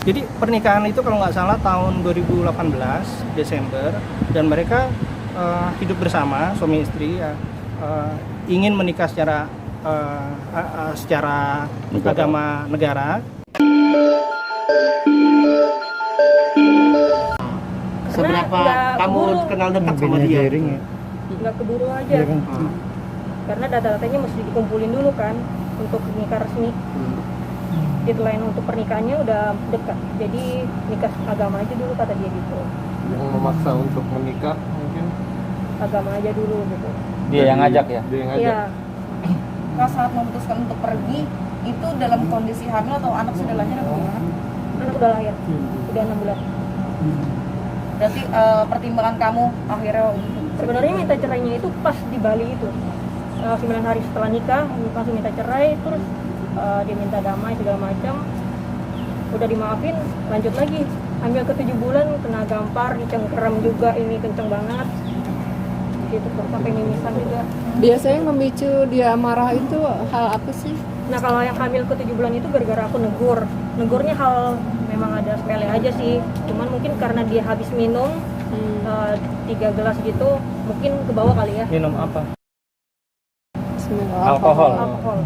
Jadi pernikahan itu kalau nggak salah tahun 2018 Desember, dan mereka hidup bersama suami istri ya, ingin menikah secara agama negara. Seberapa kamu kenal dekat sama dia? Nggak keburu aja. Karena data-datanya mesti dikumpulin dulu kan untuk nikah resmi. Deadline untuk pernikahannya udah dekat, jadi nikah agama aja dulu kata dia gitu. Yang memaksa untuk menikah mungkin Agama aja dulu gitu. Dia yang ngajak ya? dia yang ngajak. Iya. Kalau saat memutuskan untuk pergi itu dalam kondisi hamil atau anak sudah lahir atau gimana? Anak udah lahir, udah 6 bulan. Berarti pertimbangan kamu akhirnya Sebenarnya minta cerainya itu pas di Bali itu. 9 hari setelah nikah langsung minta cerai, terus dia minta damai segala macam. Udah dimaafin, lanjut lagi. Hamil ke 7 bulan kena gampar, dicengkeram juga, ini kenceng banget. Gitu tuh, sampai mimisan juga. Biasanya yang memicu dia marah itu hal apa sih? Nah kalau yang hamil ke 7 bulan itu gara-gara aku negur. Negurnya hal memang ada sepele aja sih. Cuman mungkin karena dia habis minum 3 gelas gitu, mungkin ke bawah kali ya. Minum apa? Alkohol. Alkohol.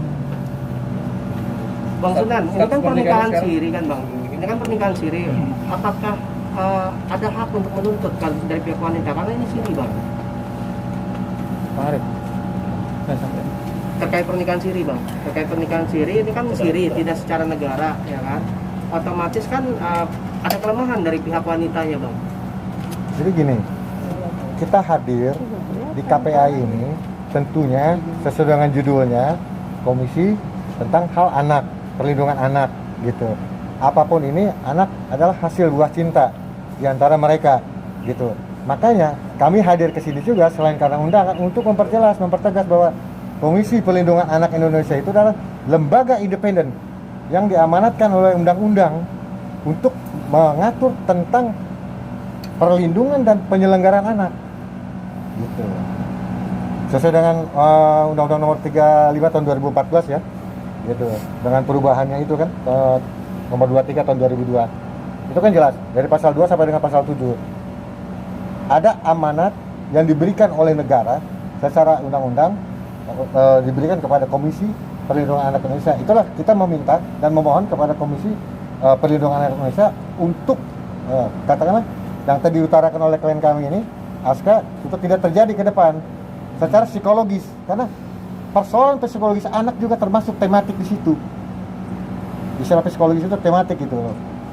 Bang Sunan, ini kan pernikahan siri kan Bang? Ini kan pernikahan siri. Apakah ada hak untuk menuntut dari pihak wanita? Karena ini siri Bang. Pak Arif. Sampai. Terkait pernikahan siri Bang. Terkait pernikahan siri, ini kan siri, tidak secara negara ya kan? Otomatis kan ada kelemahan dari pihak wanitanya Bang. Jadi gini, kita hadir di KPA ini tentunya sesuai dengan judulnya Komisi tentang hal anak, perlindungan anak gitu. Apapun ini anak adalah hasil buah cinta di antara mereka gitu. Makanya kami hadir ke sini juga selain karena undangan untuk memperjelas, mempertegas bahwa Komisi Perlindungan Anak Indonesia itu adalah lembaga independen yang diamanatkan oleh undang-undang untuk mengatur tentang perlindungan dan penyelenggaraan anak gitu. Sesuai dengan Undang-Undang Nomor 35 tahun 2014 ya. Gitu. Dengan perubahannya itu kan Nomor 23 tahun 2002. Itu kan jelas dari pasal 2 sampai dengan pasal 7. Ada amanat yang diberikan oleh negara secara undang-undang diberikan kepada Komisi Perlindungan Anak Indonesia. Itulah kita meminta dan memohon kepada Komisi Perlindungan Anak Indonesia untuk katakanlah yang tadi diutarakan oleh klien kami ini, ASKA, itu tidak terjadi ke depan secara psikologis, karena persoalan psikologis anak juga termasuk tematik di situ. Istilah psikologis itu tematik gitu,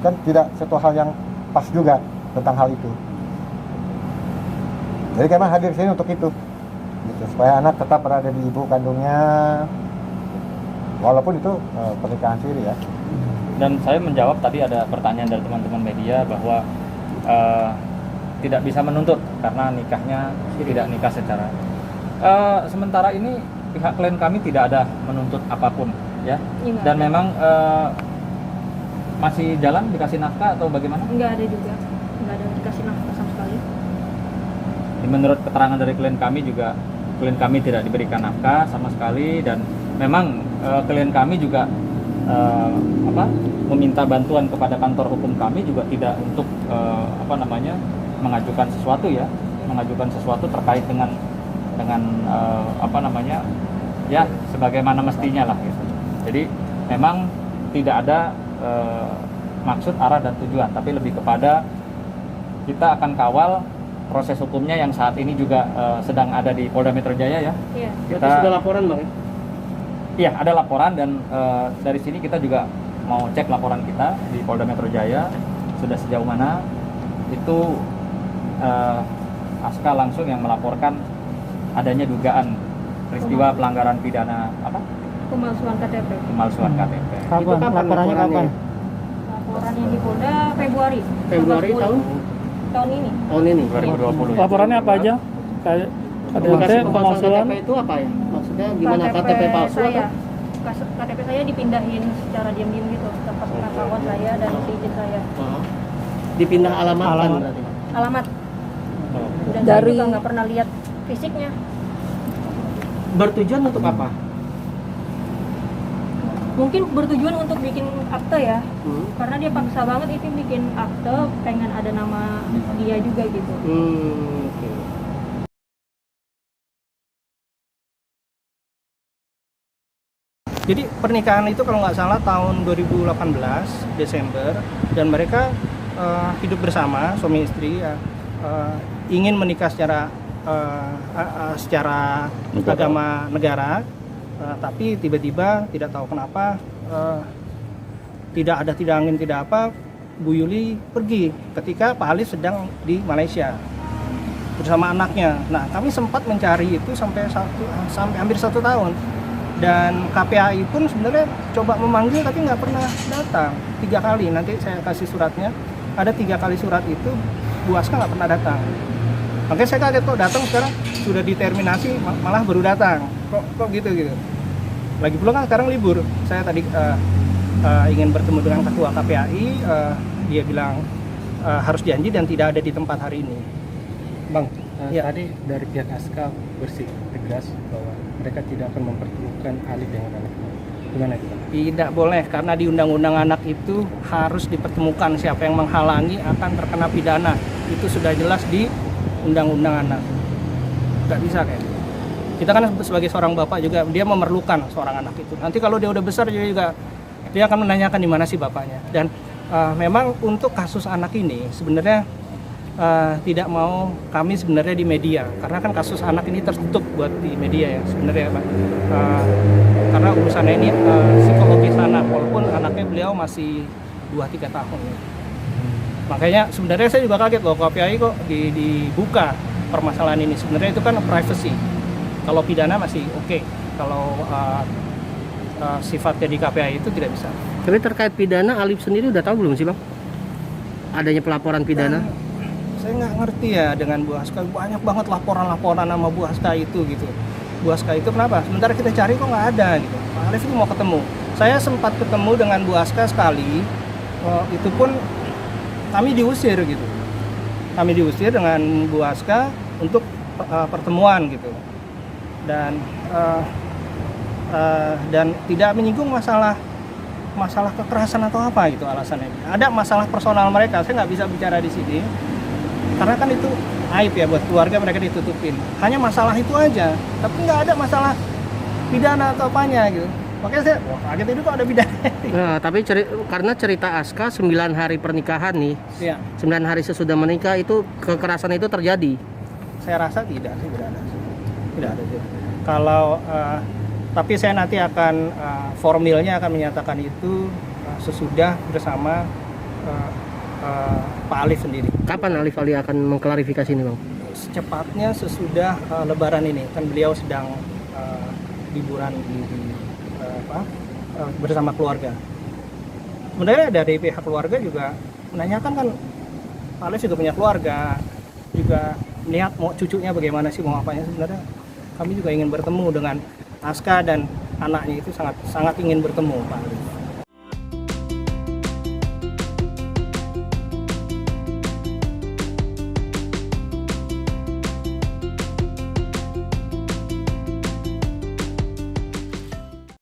kan tidak satu hal yang pas juga tentang hal itu. Jadi kami hadir sini untuk itu, gitu, supaya anak tetap berada di ibu kandungnya, walaupun itu pernikahan siri ya. Dan saya menjawab tadi ada pertanyaan dari teman-teman media bahwa tidak bisa menuntut karena nikahnya tidak nikah secara. Sementara ini pihak klien kami tidak ada menuntut apapun ya. Dan memang masih jalan dikasih nafkah atau bagaimana? Enggak ada juga, enggak ada dikasih nafkah sama sekali. Menurut keterangan dari klien kami juga, klien kami tidak diberikan nafkah sama sekali, dan memang klien kami juga meminta bantuan kepada kantor hukum kami juga tidak untuk mengajukan sesuatu ya, mengajukan sesuatu terkait dengan ya sebagaimana mestinya lah gitu. Jadi memang tidak ada maksud, arah dan tujuan, tapi lebih kepada kita akan kawal proses hukumnya yang saat ini juga sedang ada di Polda Metro Jaya ya. Iya. Kita sudah laporan Bang? Iya, ada laporan, dan dari sini kita juga mau cek laporan kita di Polda Metro Jaya sudah sejauh mana. Itu ASKA langsung yang melaporkan adanya dugaan peristiwa pelanggaran pidana Pemalsuan KTP. pemalsuan KTP. Itu kapan laporannya? Laporannya di Polda Februari tahun ini. Tahun ini? 2020. Laporannya apa aja? Kayak pemalsuan KTP itu apa ya? Maksudnya gimana, KTP palsu saya, atau? KTP saya dipindahin secara diam-diam gitu, tempat pengetahuan saya dan izin saya. Dipindah alamat berarti? Alamat. Dan Dari- saya juga nggak pernah lihat fisiknya. Bertujuan untuk apa? mungkin bertujuan untuk bikin akte ya, Hmm. karena dia paksa banget itu bikin akte, pengen ada nama dia juga gitu. Oke. Jadi pernikahan itu kalau nggak salah tahun 2018 Desember, dan mereka hidup bersama suami istri, ingin menikah secara agama negara, tapi tiba-tiba tidak tahu kenapa, tidak ada tidak angin tidak apa, Bu Yuli pergi ketika Pak Alif sedang di Malaysia bersama anaknya. Nah, kami sempat mencari itu sampai hampir 1 tahun. Dan KPAI pun sebenarnya coba memanggil tapi nggak pernah datang. 3 kali, nanti saya kasih suratnya. Ada 3 kali surat itu, Bu Aska nggak pernah datang. Makanya saya kaget kok datang sekarang sudah diterminasi malah baru datang. Kok gitu. Lagi pula kan sekarang libur. Saya tadi ingin bertemu dengan ketua KPAI, dia bilang harus janji dan tidak ada di tempat hari ini. Bang, Ya. tadi dari pihak Aska bersih tegas bahwa mereka tidak akan mempertemukan Alif dengan anaknya. Gimana itu, Bang? Tidak boleh, karena di Undang-Undang Anak itu harus dipertemukan. Siapa yang menghalangi akan terkena pidana. Itu sudah jelas di Undang-Undang Anak. Nggak bisa kayak gitu. Kita kan sebagai seorang bapak juga, dia memerlukan seorang anak itu. Nanti kalau dia udah besar juga dia akan menanyakan di mana sih bapaknya. Dan memang untuk kasus anak ini sebenarnya tidak mau kami sebenarnya di media, karena kan kasus anak ini tertutup buat di media ya sebenarnya Pak. Karena urusannya ini psikologis anak, walaupun anaknya beliau masih 2-3 tahun ya. Makanya sebenarnya saya juga kaget loh KPAI kok dibuka permasalahan ini. Sebenarnya itu kan privacy. Kalau pidana masih oke. Kalau sifatnya di KPAI itu tidak bisa. Tapi terkait pidana, Alif sendiri udah tahu belum sih, Bang? Adanya pelaporan pidana? Saya nggak ngerti ya dengan Bu Aska, banyak banget laporan-laporan sama Bu Aska itu gitu. Bu Aska itu kenapa? Sementara kita cari kok nggak ada gitu. Pak Alif itu mau ketemu. Saya sempat ketemu dengan Bu Aska sekali, itu pun kami diusir gitu. Kami diusir dengan Bu Aska untuk pertemuan gitu. Dan tidak menyinggung masalah kekerasan atau apa gitu alasannya. Ada masalah personal mereka, saya nggak bisa bicara di sini. Karena kan itu aib ya buat keluarga, mereka ditutupin. Hanya masalah itu aja, tapi nggak ada masalah pidana atau apanya gitu. Makanya saya kaget itu kok ada pidana. Nah, tapi karena cerita Aska 9 hari pernikahan nih, Ya, 9 hari sesudah menikah itu kekerasan itu terjadi. saya rasa tidak sih, tidak ada. Kalau tapi saya nanti akan formilnya akan menyatakan itu sesudah bersama Pak Alif sendiri. Kapan Alif Ali akan mengklarifikasi ini, Bang? Secepatnya sesudah Lebaran ini, kan beliau sedang liburan bersama keluarga. Sebenarnya dari pihak keluarga juga menanyakan, kan Pak Alif juga punya keluarga, juga lihat mau cucunya bagaimana sih, mau apanya. Sebenarnya kami juga ingin bertemu dengan Aska dan anaknya, itu sangat ingin bertemu Pak Alif.